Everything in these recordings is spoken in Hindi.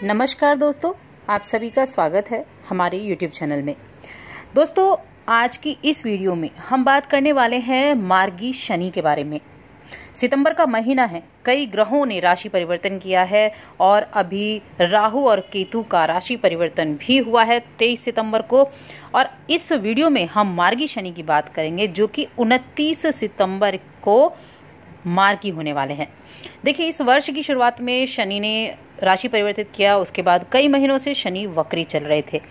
नमस्कार दोस्तों, आप सभी का स्वागत है हमारे YouTube चैनल में। दोस्तों, आज की इस वीडियो में हम बात करने वाले हैं मार्गी शनि के बारे में। सितंबर का महीना है, कई ग्रहों ने राशि परिवर्तन किया है और अभी राहु और केतु का राशि परिवर्तन भी हुआ है 23 सितंबर को। और इस वीडियो में हम मार्गी शनि की बात करेंगे जो कि 29 सितंबर को मार्गी होने वाले हैं। देखिए, इस वर्ष की शुरुआत में शनि ने राशि परिवर्तित किया, उसके बाद कई महीनों से शनि वक्री चल रहे थे।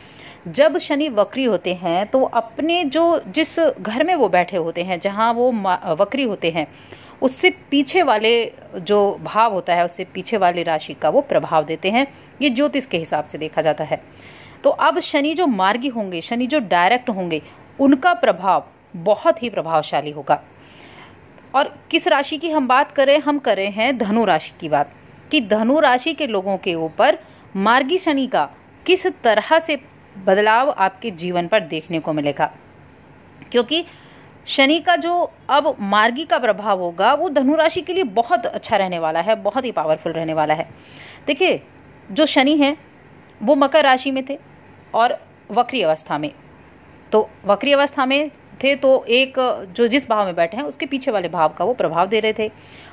जब शनि वक्री होते हैं तो अपने जिस घर में वो बैठे होते हैं, जहां वो वक्री होते हैं, उससे पीछे वाले जो भाव होता है, उससे पीछे वाली राशि का वो प्रभाव देते हैं। ये ज्योतिष के हिसाब से देखा जाता है। तो अब शनि जो मार्गी होंगे, शनि जो डायरेक्ट होंगे, उनका प्रभाव बहुत ही प्रभावशाली होगा। और किस राशि की हम बात करें, हम कर रहे हैं धनु राशि की बात, कि धनु राशि के लोगों के ऊपर मार्गी शनि का किस तरह से बदलाव आपके जीवन पर देखने को मिलेगा। क्योंकि शनि का जो अब मार्गी का प्रभाव होगा वो धनु राशि के लिए बहुत अच्छा रहने वाला है, बहुत ही पावरफुल रहने वाला है। देखिए, जो शनि हैं वो मकर राशि में थे और वक्री अवस्था में, तो वक्री अवस्था में थे तो एक जो जिस भाव में बैठे हैं उसके पीछे वाले भाव का वो प्रभाव दे रहे थे।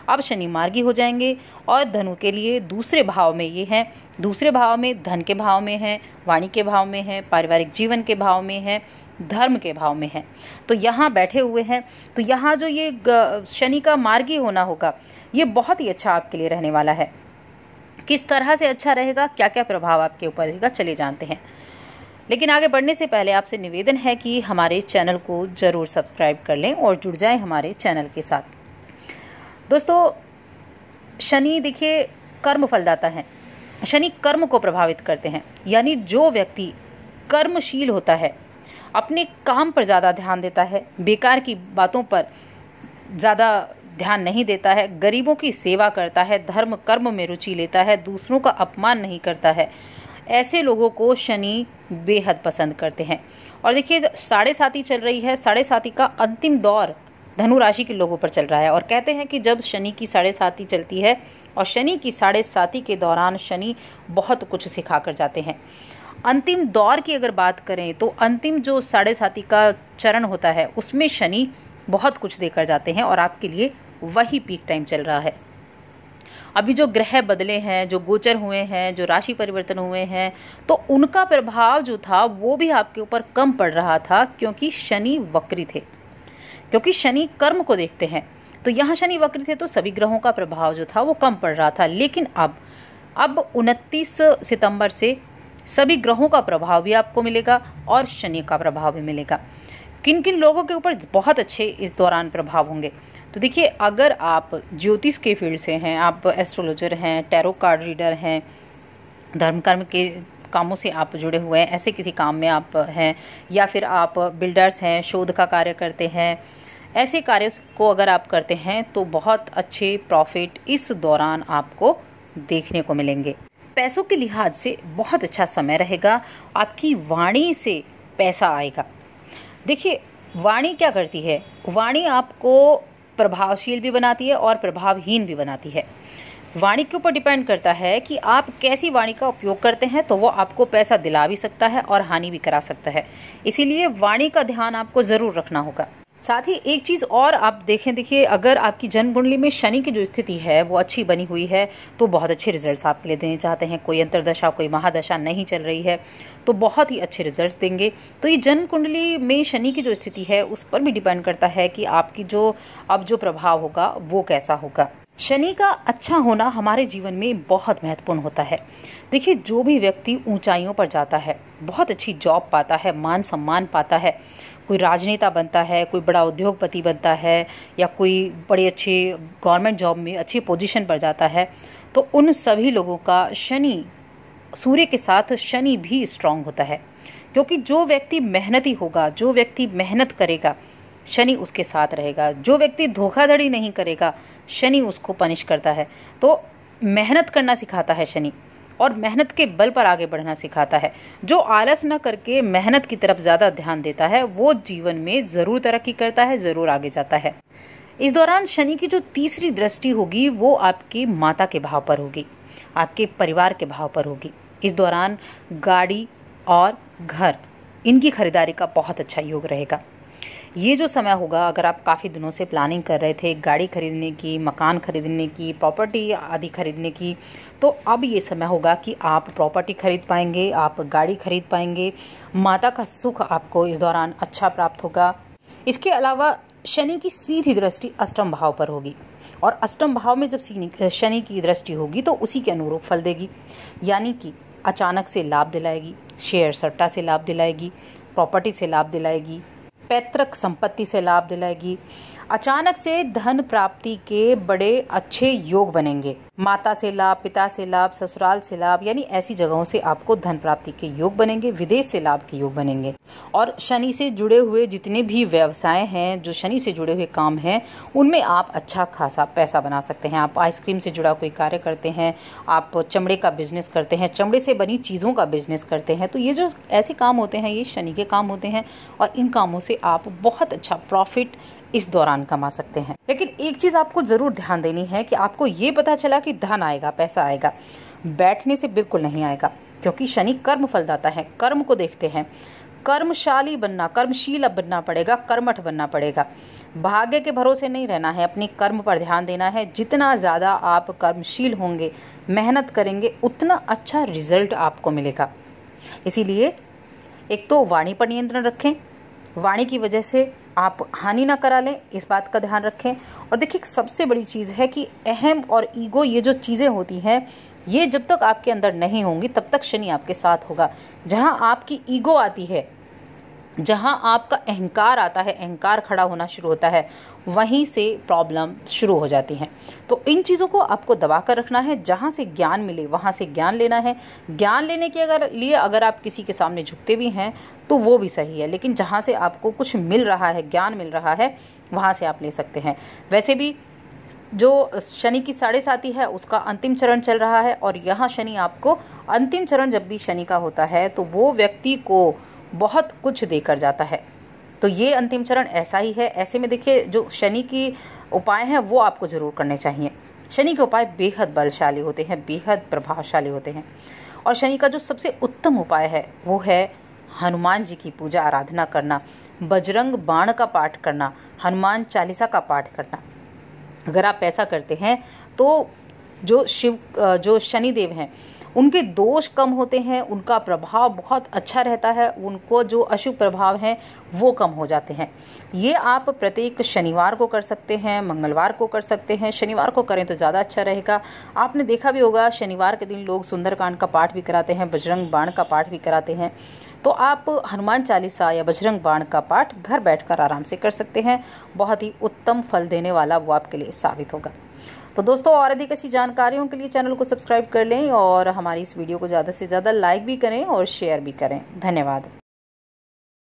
अब शनि मार्गी हो जाएंगे और धनु के लिए दूसरे भाव में ये हैं, दूसरे भाव में धन के भाव में हैं, वाणी के भाव में हैं, पारिवारिक जीवन के भाव में हैं, धर्म के भाव में हैं। तो यहाँ बैठे हुए हैं। तो यहाँ जो ये शनि का मार्गी होना होगा, ये बहुत ही अच्छा आपके लिए रहने वाला है। किस तरह से अच्छा रहेगा, क्या क्या प्रभाव आपके ऊपर रहेगा, चलिए जानते हैं। लेकिन आगे बढ़ने से पहले आपसे निवेदन है कि हमारे चैनल को ज़रूर सब्सक्राइब कर लें और जुड़ जाएं हमारे चैनल के साथ। दोस्तों, शनि देखिए कर्म फलदाता है। शनि कर्म को प्रभावित करते हैं, यानी जो व्यक्ति कर्मशील होता है, अपने काम पर ज़्यादा ध्यान देता है, बेकार की बातों पर ज़्यादा ध्यान नहीं देता है, गरीबों की सेवा करता है, धर्म कर्म में रुचि लेता है, दूसरों का अपमान नहीं करता है, ऐसे लोगों को शनि बेहद पसंद करते हैं। और देखिए, 7.5 चल रही है, 7.5 का अंतिम दौर धनु राशि के लोगों पर चल रहा है। और कहते हैं कि जब शनि की 7.5 चलती है और शनि की 7.5 के दौरान शनि बहुत कुछ सिखा कर जाते हैं। अंतिम दौर की अगर बात करें तो अंतिम जो 7.5 का चरण होता है उसमें शनि बहुत कुछ देकर जाते हैं और आपके लिए वही पीक टाइम चल रहा है। अभी जो ग्रह बदले हैं, जो गोचर हुए हैं, जो राशि परिवर्तन हुए हैं, तो उनका प्रभाव जो था वो भी आपके ऊपर कम पड़ रहा था, क्योंकि शनि वक्री थे, क्योंकि शनि कर्म को देखते हैं। तो यहाँ शनि वक्री थे तो सभी ग्रहों का प्रभाव जो था वो कम पड़ रहा था। लेकिन अब 29 सितंबर से सभी ग्रहों का प्रभाव भी आपको मिलेगा और शनि का प्रभाव भी मिलेगा। किन किन लोगों के ऊपर बहुत अच्छे इस दौरान प्रभाव होंगे, तो देखिए, अगर आप ज्योतिष के फील्ड से हैं, आप एस्ट्रोलॉजर हैं, टैरो कार्ड रीडर हैं, धर्म कर्म के कामों से आप जुड़े हुए हैं, ऐसे किसी काम में आप हैं, या फिर आप बिल्डर्स हैं, शोध का कार्य करते हैं, ऐसे कार्य को अगर आप करते हैं तो बहुत अच्छे प्रॉफिट इस दौरान आपको देखने को मिलेंगे। पैसों के लिहाज से बहुत अच्छा समय रहेगा। आपकी वाणी से पैसा आएगा। देखिए, वाणी क्या करती है, वाणी आपको प्रभावशील भी बनाती है और प्रभावहीन भी बनाती है। वाणी के ऊपर डिपेंड करता है कि आप कैसी वाणी का उपयोग करते हैं, तो वो आपको पैसा दिला भी सकता है और हानि भी करा सकता है। इसीलिए वाणी का ध्यान आपको ज़रूर रखना होगा। साथ ही एक चीज़ और आप देखिए, अगर आपकी जन्म कुंडली में शनि की जो स्थिति है वो अच्छी बनी हुई है तो बहुत अच्छे रिजल्ट्स आपके लिए देने चाहते हैं। कोई अंतर्दशा, कोई महादशा नहीं चल रही है तो बहुत ही अच्छे रिजल्ट्स देंगे। तो ये जन्म कुंडली में शनि की जो स्थिति है उस पर भी डिपेंड करता है कि आपकी जो प्रभाव होगा वो कैसा होगा। शनि का अच्छा होना हमारे जीवन में बहुत महत्वपूर्ण होता है। देखिए, जो भी व्यक्ति ऊंचाइयों पर जाता है, बहुत अच्छी जॉब पाता है, मान सम्मान पाता है, कोई राजनेता बनता है, कोई बड़ा उद्योगपति बनता है, या कोई बड़े अच्छे गवर्नमेंट जॉब में अच्छी पोजीशन पर जाता है, तो उन सभी लोगों का शनि, सूर्य के साथ शनि भी स्ट्रांग होता है। क्योंकि जो व्यक्ति मेहनती होगा, जो व्यक्ति मेहनत करेगा, शनि उसके साथ रहेगा। जो व्यक्ति धोखाधड़ी नहीं करेगा, शनि उसको पनिश करता है। तो मेहनत करना सिखाता है शनि, और मेहनत के बल पर आगे बढ़ना सिखाता है। जो आलस न करके मेहनत की तरफ ज़्यादा ध्यान देता है वो जीवन में ज़रूर तरक्की करता है, ज़रूर आगे जाता है। इस दौरान शनि की जो तीसरी दृष्टि होगी वो आपकी माता के भाव पर होगी। आपके परिवार के भाव पर होगी। इस दौरान गाड़ी और घर इनकी खरीदारी का बहुत अच्छा योग रहेगा। ये जो समय होगा, अगर आप काफ़ी दिनों से प्लानिंग कर रहे थे गाड़ी खरीदने की, मकान खरीदने की, प्रॉपर्टी आदि खरीदने की, तो अब ये समय होगा कि आप प्रॉपर्टी खरीद पाएंगे, आप गाड़ी खरीद पाएंगे। माता का सुख आपको इस दौरान अच्छा प्राप्त होगा। इसके अलावा शनि की सीधी दृष्टि अष्टम भाव पर होगी और अष्टम भाव में जब शनि की दृष्टि होगी तो उसी के अनुरूप फल देगी, यानी कि अचानक से लाभ दिलाएगी, शेयर सट्टा से लाभ दिलाएगी, प्रॉपर्टी से लाभ दिलाएगी, पैतृक संपत्ति से लाभ दिलाएगी। अचानक से धन प्राप्ति के बड़े अच्छे योग बनेंगे। माता से लाभ, पिता से लाभ, ससुराल से लाभ, यानी ऐसी जगहों से आपको धन प्राप्ति के योग बनेंगे। विदेश से लाभ के योग बनेंगे। और शनि से जुड़े हुए जितने भी व्यवसाय हैं, जो शनि से जुड़े हुए काम हैं, उनमें आप अच्छा खासा पैसा बना सकते हैं। आप आइसक्रीम से जुड़ा कोई कार्य करते हैं, आप चमड़े का बिजनेस करते हैं, चमड़े से बनी चीज़ों का बिजनेस करते हैं, तो ये जो ऐसे काम होते हैं ये शनि के काम होते हैं और इन कामों से आप बहुत अच्छा प्रॉफिट इस दौरान कमा सकते हैं। लेकिन एक चीज़ आपको ज़रूर ध्यान देनी है कि आपको ये पता चला कि धन आएगा, पैसा आएगा, बैठने से बिल्कुल नहीं आएगा, क्योंकि शनि कर्म फलदाता है। कर्म को देखते हैं। कर्मशाली बनना, कर्मशील बनना पड़ेगा, कर्मठ बनना पड़ेगा। भाग्य के भरोसे नहीं रहना है, अपनी कर्म पर ध्यान देना है। जितना ज़्यादा आप कर्मशील होंगे, मेहनत करेंगे, उतना अच्छा रिजल्ट आपको मिलेगा। इसीलिए एक तो वाणी पर नियंत्रण रखें, वाणी की वजह से आप हानि ना करा लें, इस बात का ध्यान रखें। और देखिए सबसे बड़ी चीज़ है कि अहम और ईगो, ये जो चीज़ें होती हैं, ये जब तक आपके अंदर नहीं होंगी तब तक शनि आपके साथ होगा। जहां आपकी ईगो आती है, जहां आपका अहंकार आता है, अहंकार खड़ा होना शुरू होता है, वहीं से प्रॉब्लम शुरू हो जाती हैं। तो इन चीज़ों को आपको दबा कर रखना है। जहां से ज्ञान मिले वहां से ज्ञान लेना है। ज्ञान लेने के लिए अगर आप किसी के सामने झुकते भी हैं तो वो भी सही है, लेकिन जहां से आपको कुछ मिल रहा है, ज्ञान मिल रहा है, वहां से आप ले सकते हैं। वैसे भी जो शनि की 7.5 है उसका अंतिम चरण चल रहा है और यहाँ शनि आपको अंतिम चरण जब भी शनि का होता है तो वो व्यक्ति को बहुत कुछ देकर जाता है। तो ये अंतिम चरण ऐसा ही है। ऐसे में देखिए जो शनि की उपाय हैं वो आपको ज़रूर करने चाहिए। शनि के उपाय बेहद बलशाली होते हैं, बेहद प्रभावशाली होते हैं। और शनि का जो सबसे उत्तम उपाय है वो है हनुमान जी की पूजा आराधना करना, बजरंग बाण का पाठ करना, हनुमान चालीसा का पाठ करना। अगर आप ऐसा करते हैं तो जो शनिदेव हैं उनके दोष कम होते हैं, उनका प्रभाव बहुत अच्छा रहता है, उनको जो अशुभ प्रभाव हैं वो कम हो जाते हैं। ये आप प्रत्येक शनिवार को कर सकते हैं, मंगलवार को कर सकते हैं। शनिवार को करें तो ज़्यादा अच्छा रहेगा। आपने देखा भी होगा शनिवार के दिन लोग सुंदरकांड का पाठ भी कराते हैं, बजरंग बाण का पाठ भी कराते हैं। तो आप हनुमान चालीसा या बजरंग बाण का पाठ घर बैठकर आराम से कर सकते हैं। बहुत ही उत्तम फल देने वाला वो आपके लिए साबित होगा। तो दोस्तों, और अधिक ऐसी जानकारियों के लिए चैनल को सब्सक्राइब कर लें और हमारी इस वीडियो को ज़्यादा से ज़्यादा लाइक भी करें और शेयर भी करें। धन्यवाद।